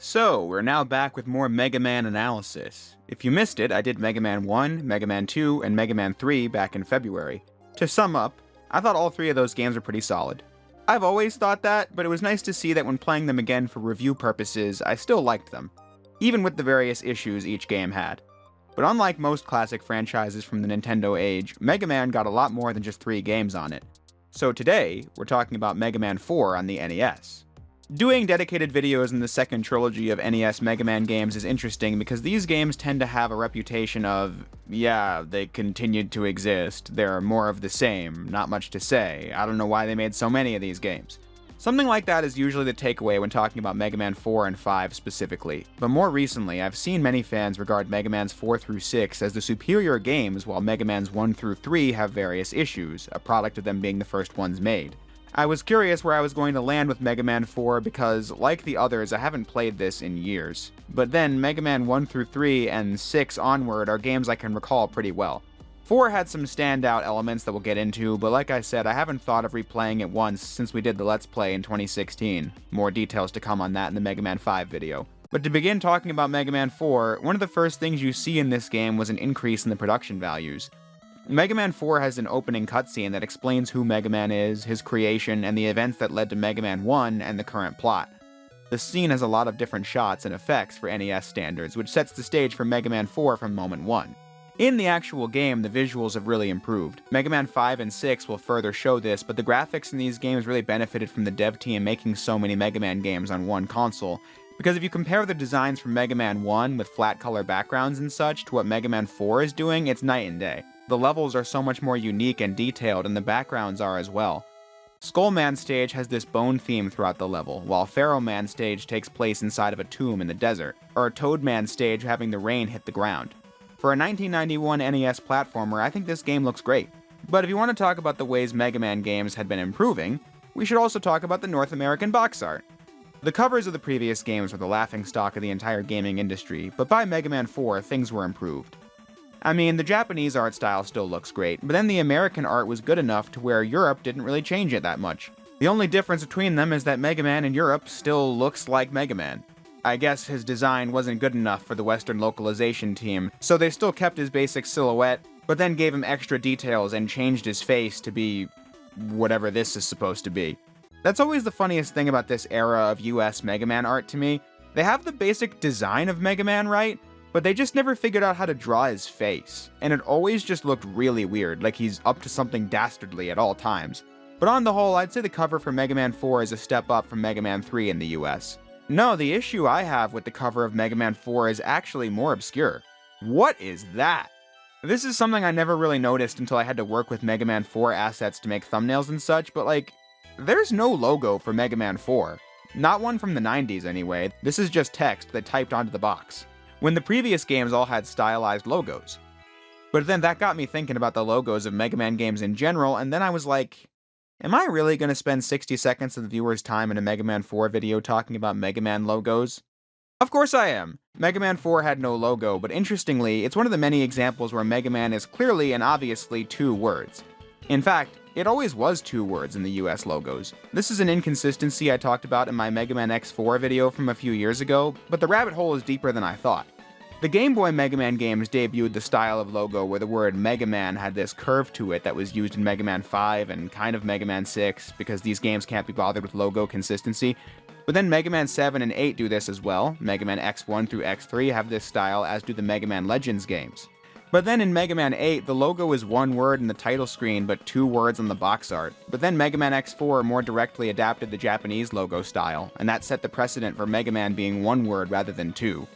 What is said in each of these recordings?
So, we're now back with more Mega Man analysis. If you missed it, I did Mega Man 1, Mega Man 2, and Mega Man 3 back in February. To sum up, I thought all three of those games were pretty solid. I've always thought that, but it was nice to see that when playing them again for review purposes, I still liked them, even with the various issues each game had. But unlike most classic franchises from the Nintendo age, Mega Man got a lot more than just 3 games on it. So today, we're talking about Mega Man 4 on the NES. Doing dedicated videos in the second trilogy of NES Mega Man games is interesting because these games tend to have a reputation of, yeah, they continued to exist, they're more of the same, not much to say, I don't know why they made so many of these games. Something like that is usually the takeaway when talking about Mega Man 4 and 5 specifically, but more recently I've seen many fans regard Mega Man's 4 through 6 as the superior games while Mega Man's 1 through 3 have various issues, a product of them being the first ones made. I was curious where I was going to land with Mega Man 4 because, like the others, I haven't played this in years. But then, Mega Man 1 through 3 and 6 onward are games I can recall pretty well. 4 had some standout elements that we'll get into, but like I said, I haven't thought of replaying it once since we did the Let's Play in 2016. More details to come on that in the Mega Man 5 video. But to begin talking about Mega Man 4, one of the first things you see in this game was an increase in the production values. Mega Man 4 has an opening cutscene that explains who Mega Man is, his creation, and the events that led to Mega Man 1 and the current plot. The scene has a lot of different shots and effects for NES standards, which sets the stage for Mega Man 4 from moment 1. In the actual game, the visuals have really improved. Mega Man 5 and 6 will further show this, but the graphics in these games really benefited from the dev team making so many Mega Man games on one console, because if you compare the designs from Mega Man 1 with flat color backgrounds and such to what Mega Man 4 is doing, it's night and day. The levels are so much more unique and detailed, and the backgrounds are as well. Skullman stage has this bone theme throughout the level, while Pharaoh Man stage takes place inside of a tomb in the desert, or Toadman stage having the rain hit the ground. For a 1991 NES platformer, I think this game looks great. But if you want to talk about the ways Mega Man games had been improving, we should also talk about the North American box art. The covers of the previous games were the laughingstock of the entire gaming industry, but by Mega Man 4, things were improved. I mean, the Japanese art style still looks great, but then the American art was good enough to where Europe didn't really change it that much. The only difference between them is that Mega Man in Europe still looks like Mega Man. I guess his design wasn't good enough for the Western localization team, so they still kept his basic silhouette, but then gave him extra details and changed his face to be whatever this is supposed to be. That's always the funniest thing about this era of US Mega Man art to me. They have the basic design of Mega Man right, but they just never figured out how to draw his face, and it always just looked really weird, like he's up to something dastardly at all times. But on the whole, I'd say the cover for Mega Man 4 is a step up from Mega Man 3 in the US. No, the issue I have with the cover of Mega Man 4 is actually more obscure. What is that? This is something I never really noticed until I had to work with Mega Man 4 assets to make thumbnails and such, but like, there's no logo for Mega Man 4. Not one from the 90s anyway, this is just text that typed onto the box, when the previous games all had stylized logos. But then that got me thinking about the logos of Mega Man games in general, and then I was like, am I really going to spend 60 seconds of the viewer's time in a Mega Man 4 video talking about Mega Man logos? Of course I am! Mega Man 4 had no logo, but interestingly, it's one of the many examples where Mega Man is clearly and obviously 2 words. In fact, it always was 2 words in the US logos. This is an inconsistency I talked about in my Mega Man X4 video from a few years ago, but the rabbit hole is deeper than I thought. The Game Boy Mega Man games debuted the style of logo where the word Mega Man had this curve to it that was used in Mega Man 5 and kind of Mega Man 6, because these games can't be bothered with logo consistency. But then Mega Man 7 and 8 do this as well. Mega Man X1 through X3 have this style, as do the Mega Man Legends games. But then in Mega Man 8, the logo is 1 word in the title screen but 2 words on the box art. But then Mega Man X4 more directly adapted the Japanese logo style, and that set the precedent for Mega Man being 1 word rather than 2.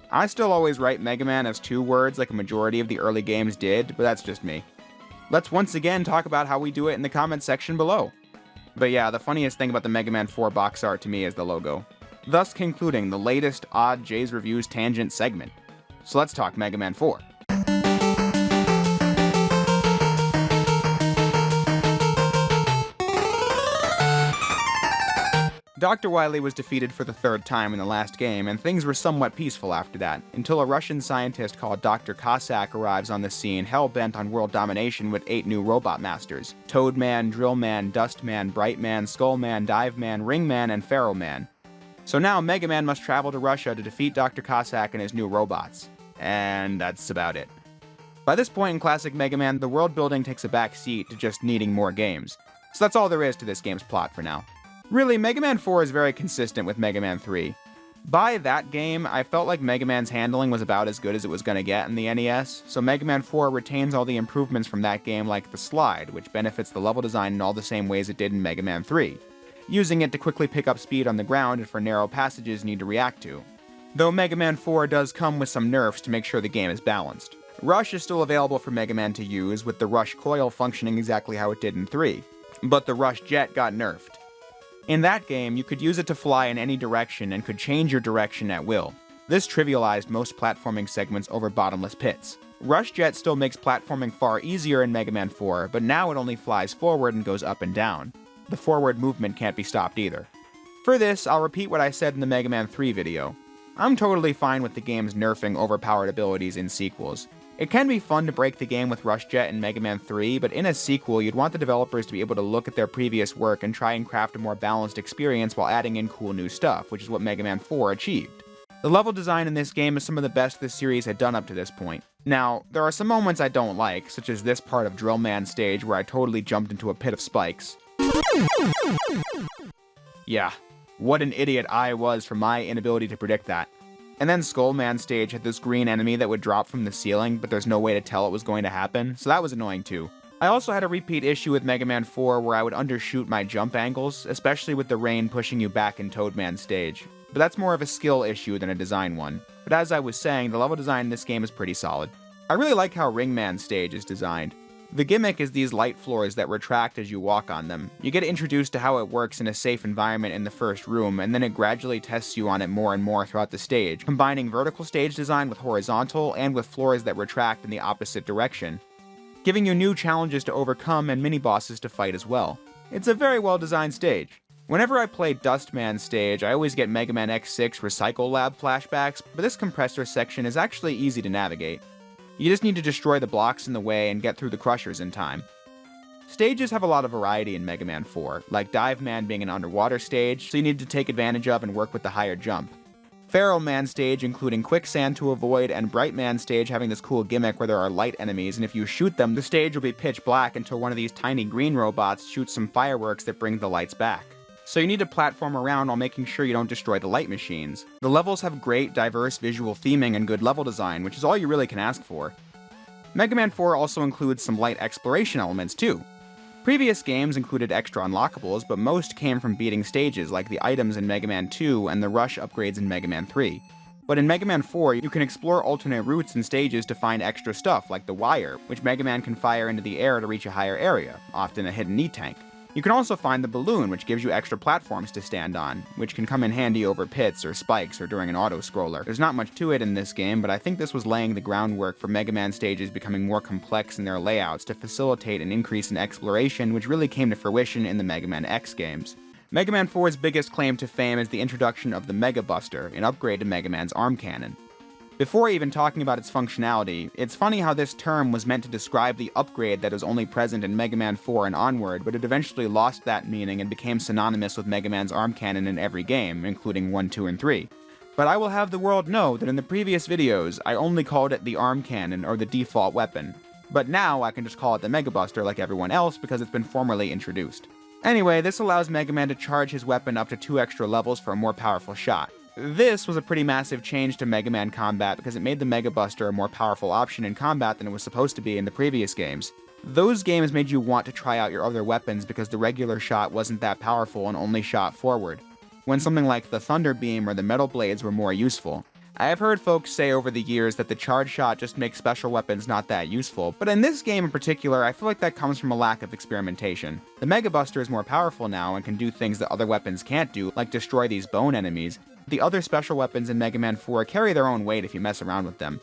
I still always write Mega Man as 2 words like a majority of the early games did, but that's just me. Let's once again talk about how we do it in the comments section below. But yeah, the funniest thing about the Mega Man 4 box art to me is the logo. Thus concluding the latest Odd J's Reviews Tangent segment. So let's talk Mega Man 4. Dr. Wily was defeated for the 3rd time in the last game, and things were somewhat peaceful after that, until a Russian scientist called Dr. Cossack arrives on the scene hell-bent on world domination with 8 new robot masters: Toadman, Drillman, Dustman, Brightman, Skullman, Diveman, Ringman, and Pharaohman. So now Mega Man must travel to Russia to defeat Dr. Cossack and his new robots. And that's about it. By this point in classic Mega Man, the world building takes a back seat to just needing more games. So that's all there is to this game's plot for now. Really, Mega Man 4 is very consistent with Mega Man 3. By that game, I felt like Mega Man's handling was about as good as it was going to get in the NES, so Mega Man 4 retains all the improvements from that game like the slide, which benefits the level design in all the same ways it did in Mega Man 3, using it to quickly pick up speed on the ground and for narrow passages you need to react to. Though Mega Man 4 does come with some nerfs to make sure the game is balanced. Rush is still available for Mega Man to use, with the Rush coil functioning exactly how it did in 3, but the Rush jet got nerfed. In that game, you could use it to fly in any direction and could change your direction at will. This trivialized most platforming segments over bottomless pits. Rush Jet still makes platforming far easier in Mega Man 4, but now it only flies forward and goes up and down. The forward movement can't be stopped either. For this, I'll repeat what I said in the Mega Man 3 video. I'm totally fine with the game's nerfing overpowered abilities in sequels. It can be fun to break the game with Rush Jet in Mega Man 3, but in a sequel, you'd want the developers to be able to look at their previous work and try and craft a more balanced experience while adding in cool new stuff, which is what Mega Man 4 achieved. The level design in this game is some of the best this series had done up to this point. Now, there are some moments I don't like, such as this part of Drill Man stage where I totally jumped into a pit of spikes. Yeah, what an idiot I was for my inability to predict that. And then Skull Man stage had this green enemy that would drop from the ceiling, but there's no way to tell it was going to happen, so that was annoying too. I also had a repeat issue with Mega Man 4 where I would undershoot my jump angles, especially with the rain pushing you back in Toad Man stage. But that's more of a skill issue than a design one. But as I was saying, the level design in this game is pretty solid. I really like how Ring Man stage is designed. The gimmick is these light floors that retract as you walk on them. You get introduced to how it works in a safe environment in the first room, and then it gradually tests you on it more and more throughout the stage, combining vertical stage design with horizontal and with floors that retract in the opposite direction, giving you new challenges to overcome and mini-bosses to fight as well. It's a very well designed stage. Whenever I play Dustman stage, I always get Mega Man X6 Recycle Lab flashbacks, but this compressor section is actually easy to navigate. You just need to destroy the blocks in the way and get through the crushers in time. Stages have a lot of variety in Mega Man 4, like Dive Man being an underwater stage, so you need to take advantage of and work with the higher jump. Feral Man stage including quicksand to avoid, and Bright Man stage having this cool gimmick where there are light enemies, and if you shoot them, the stage will be pitch black until one of these tiny green robots shoots some fireworks that bring the lights back. So you need to platform around while making sure you don't destroy the light machines. The levels have great, diverse visual theming and good level design, which is all you really can ask for. Mega Man 4 also includes some light exploration elements too. Previous games included extra unlockables, but most came from beating stages like the items in Mega Man 2 and the rush upgrades in Mega Man 3. But in Mega Man 4, you can explore alternate routes and stages to find extra stuff like the wire, which Mega Man can fire into the air to reach a higher area, often a hidden E-tank. You can also find the balloon, which gives you extra platforms to stand on, which can come in handy over pits or spikes or during an auto-scroller. There's not much to it in this game, but I think this was laying the groundwork for Mega Man stages becoming more complex in their layouts to facilitate an increase in exploration, which really came to fruition in the Mega Man X games. Mega Man 4's biggest claim to fame is the introduction of the Mega Buster, an upgrade to Mega Man's arm cannon. Before even talking about its functionality, it's funny how this term was meant to describe the upgrade that was only present in Mega Man 4 and onward, but it eventually lost that meaning and became synonymous with Mega Man's arm cannon in every game, including 1, 2, and 3. But I will have the world know that in the previous videos, I only called it the arm cannon or the default weapon. But now I can just call it the Mega Buster like everyone else because it's been formally introduced. Anyway, this allows Mega Man to charge his weapon up to 2 extra levels for a more powerful shot. This was a pretty massive change to Mega Man combat because it made the Mega Buster a more powerful option in combat than it was supposed to be in the previous games. Those games made you want to try out your other weapons because the regular shot wasn't that powerful and only shot forward, when something like the Thunder Beam or the Metal Blades were more useful. I have heard folks say over the years that the charge shot just makes special weapons not that useful, but in this game in particular, I feel like that comes from a lack of experimentation. The Mega Buster is more powerful now and can do things that other weapons can't do, like destroy these bone enemies. The other special weapons in Mega Man 4 carry their own weight if you mess around with them.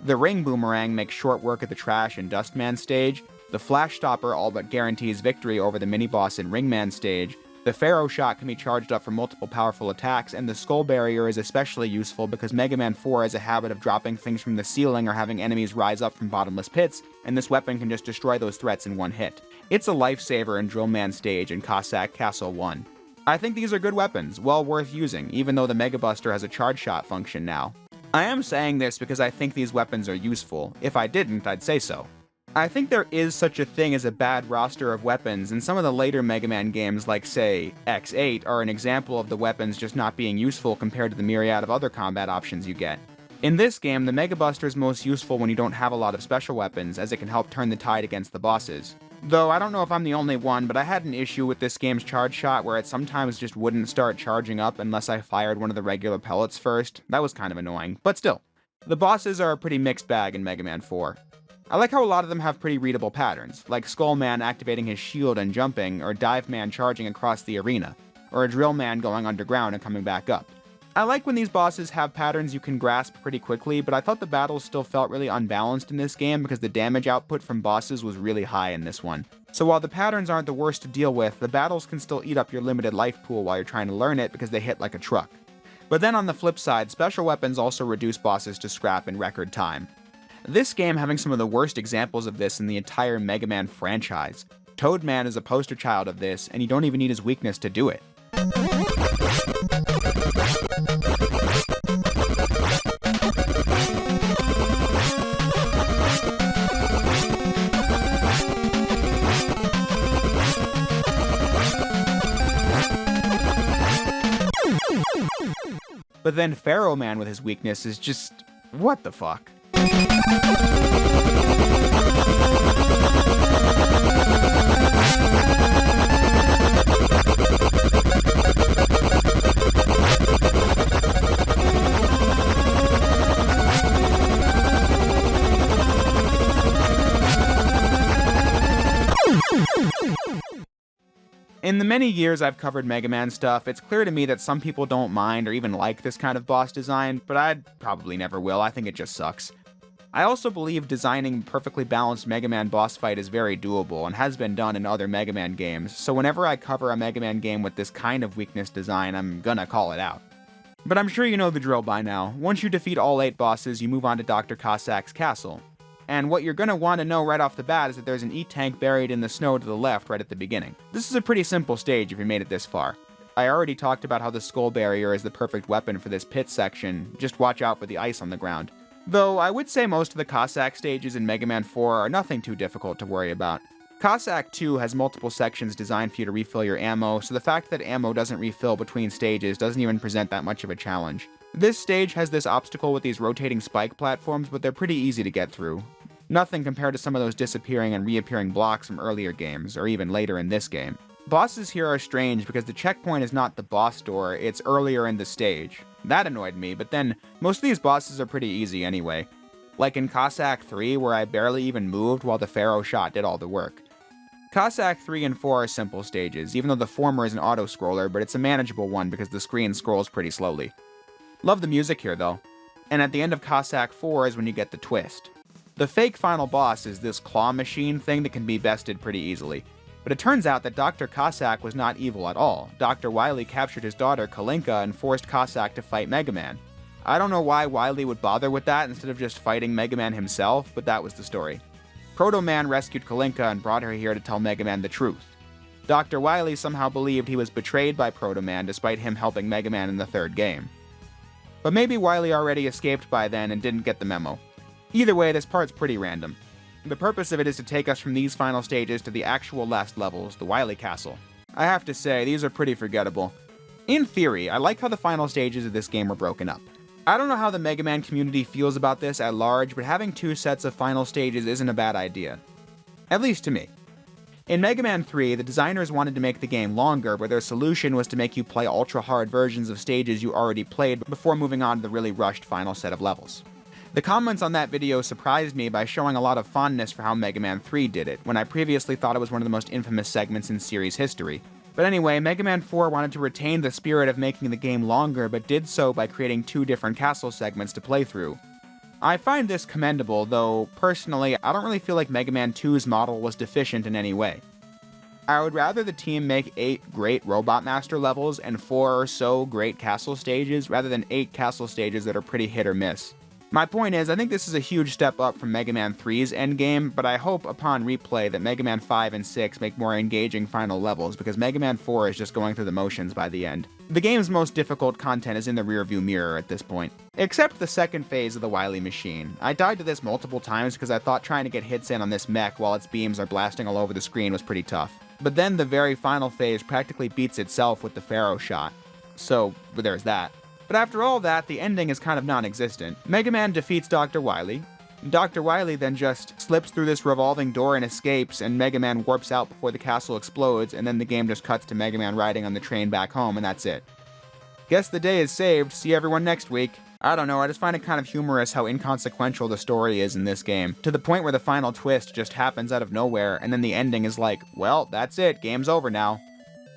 The Ring Boomerang makes short work of the Trash and Dustman stage, the Flash Stopper all but guarantees victory over the mini-boss in Ringman stage, the Pharaoh Shot can be charged up for multiple powerful attacks, and the Skull Barrier is especially useful because Mega Man 4 has a habit of dropping things from the ceiling or having enemies rise up from bottomless pits, and this weapon can just destroy those threats in one hit. It's a lifesaver in Drill Man stage in Cossack Castle 1. I think these are good weapons, well worth using, even though the Mega Buster has a charge shot function now. I am saying this because I think these weapons are useful. If I didn't, I'd say so. I think there is such a thing as a bad roster of weapons, and some of the later Mega Man games like, say, X8 are an example of the weapons just not being useful compared to the myriad of other combat options you get. In this game, the Mega Buster is most useful when you don't have a lot of special weapons, as it can help turn the tide against the bosses. Though I don't know if I'm the only one, but I had an issue with this game's charge shot where it sometimes just wouldn't start charging up unless I fired one of the regular pellets first. That was kind of annoying, but still. The bosses are a pretty mixed bag in Mega Man 4. I like how a lot of them have pretty readable patterns, like Skull Man activating his shield and jumping, or Dive Man charging across the arena, or a Drill Man going underground and coming back up. I like when these bosses have patterns you can grasp pretty quickly, but I thought the battles still felt really unbalanced in this game because the damage output from bosses was really high in this one. So while the patterns aren't the worst to deal with, the battles can still eat up your limited life pool while you're trying to learn it because they hit like a truck. But then on the flip side, special weapons also reduce bosses to scrap in record time. This game having some of the worst examples of this in the entire Mega Man franchise. Toadman is a poster child of this, and you don't even need his weakness to do it. But then Pharaoh Man with his weakness is just... what the fuck? In the many years I've covered Mega Man stuff, it's clear to me that some people don't mind or even like this kind of boss design, but I probably never will. I think it just sucks. I also believe designing perfectly balanced Mega Man boss fight is very doable and has been done in other Mega Man games, so whenever I cover a Mega Man game with this kind of weakness design, I'm gonna call it out. But I'm sure you know the drill by now. Once you defeat all 8 bosses, you move on to Dr. Cossack's Castle. And what you're going to want to know right off the bat is that there's an E-tank buried in the snow to the left right at the beginning. This is a pretty simple stage if you made it this far. I already talked about how the skull barrier is the perfect weapon for this pit section, just watch out for the ice on the ground. Though I would say most of the Cossack stages in Mega Man 4 are nothing too difficult to worry about. Cossack 2 has multiple sections designed for you to refill your ammo, so the fact that ammo doesn't refill between stages doesn't even present that much of a challenge. This stage has this obstacle with these rotating spike platforms, but they're pretty easy to get through. Nothing compared to some of those disappearing and reappearing blocks from earlier games, or even later in this game. Bosses here are strange because the checkpoint is not the boss door, it's earlier in the stage. That annoyed me, but then most of these bosses are pretty easy anyway. Like in Cossack 3, where I barely even moved while the Pharaoh shot did all the work. Cossack 3 and 4 are simple stages, even though the former is an auto-scroller, but it's a manageable one because the screen scrolls pretty slowly. Love the music here though. And at the end of Cossack 4 is when you get the twist. The fake final boss is this claw machine thing that can be bested pretty easily. But it turns out that Dr. Cossack was not evil at all. Dr. Wily captured his daughter, Kalinka, and forced Cossack to fight Mega Man. I don't know why Wily would bother with that instead of just fighting Mega Man himself, but that was the story. Proto Man rescued Kalinka and brought her here to tell Mega Man the truth. Dr. Wily somehow believed he was betrayed by Proto Man despite him helping Mega Man in the 3rd game. But maybe Wily already escaped by then and didn't get the memo. Either way, this part's pretty random. The purpose of it is to take us from these final stages to the actual last levels, the Wily Castle. I have to say, these are pretty forgettable. In theory, I like how the final stages of this game were broken up. I don't know how the Mega Man community feels about this at large, but having 2 sets of final stages isn't a bad idea. At least to me. In Mega Man 3, the designers wanted to make the game longer, but their solution was to make you play ultra-hard versions of stages you already played before moving on to the really rushed final set of levels. The comments on that video surprised me by showing a lot of fondness for how Mega Man 3 did it, when I previously thought it was one of the most infamous segments in series history. But anyway, Mega Man 4 wanted to retain the spirit of making the game longer, but did so by creating 2 different castle segments to play through. I find this commendable, though personally, I don't really feel like Mega Man 2's model was deficient in any way. I would rather the team make 8 great Robot Master levels and 4 or so great castle stages, rather than 8 castle stages that are pretty hit or miss. My point is, I think this is a huge step up from Mega Man 3's endgame, but I hope upon replay that Mega Man 5 and 6 make more engaging final levels, because Mega Man 4 is just going through the motions by the end. The game's most difficult content is in the rearview mirror at this point. Except the second phase of the Wily machine. I died to this multiple times because I thought trying to get hits in on this mech while its beams are blasting all over the screen was pretty tough. But then the very final phase practically beats itself with the Pharaoh shot. So, there's that. But after all that, the ending is kind of non-existent. Mega Man defeats Dr. Wily. Dr. Wily then just slips through this revolving door and escapes, and Mega Man warps out before the castle explodes, and then the game just cuts to Mega Man riding on the train back home, and that's it. Guess the day is saved. See everyone next week. I don't know, I just find it kind of humorous how inconsequential the story is in this game, to the point where the final twist just happens out of nowhere, and then the ending is like, well, that's it, game's over now.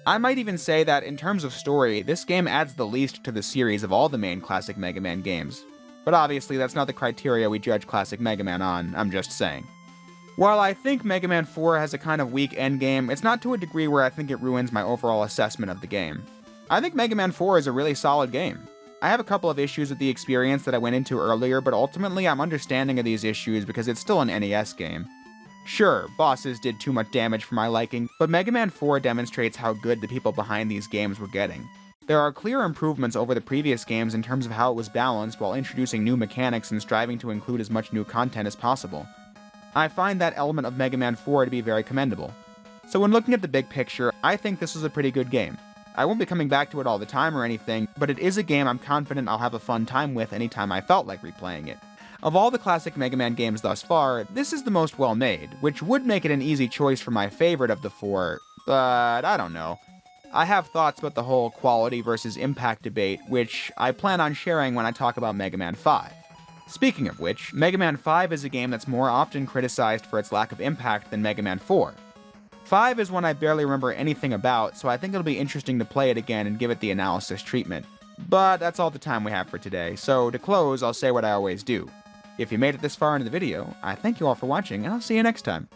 I might even say that, in terms of story, this game adds the least to the series of all the main classic Mega Man games. But obviously, that's not the criteria we judge classic Mega Man on, I'm just saying. While I think Mega Man 4 has a kind of weak endgame, it's not to a degree where I think it ruins my overall assessment of the game. I think Mega Man 4 is a really solid game. I have a couple of issues with the experience that I went into earlier, but ultimately I'm understanding of these issues because it's still an NES game. Sure, bosses did too much damage for my liking, but Mega Man 4 demonstrates how good the people behind these games were getting. There are clear improvements over the previous games in terms of how it was balanced while introducing new mechanics and striving to include as much new content as possible. I find that element of Mega Man 4 to be very commendable. So when looking at the big picture, I think this was a pretty good game. I won't be coming back to it all the time or anything, but it is a game I'm confident I'll have a fun time with anytime I felt like replaying it. Of all the classic Mega Man games thus far, this is the most well-made, which would make it an easy choice for my favorite of the four, but I don't know. I have thoughts about the whole quality versus impact debate, which I plan on sharing when I talk about Mega Man 5. Speaking of which, Mega Man 5 is a game that's more often criticized for its lack of impact than Mega Man 4. 5 is one I barely remember anything about, so I think it'll be interesting to play it again and give it the analysis treatment. But that's all the time we have for today, so to close, I'll say what I always do. If you made it this far into the video, I thank you all for watching, and I'll see you next time.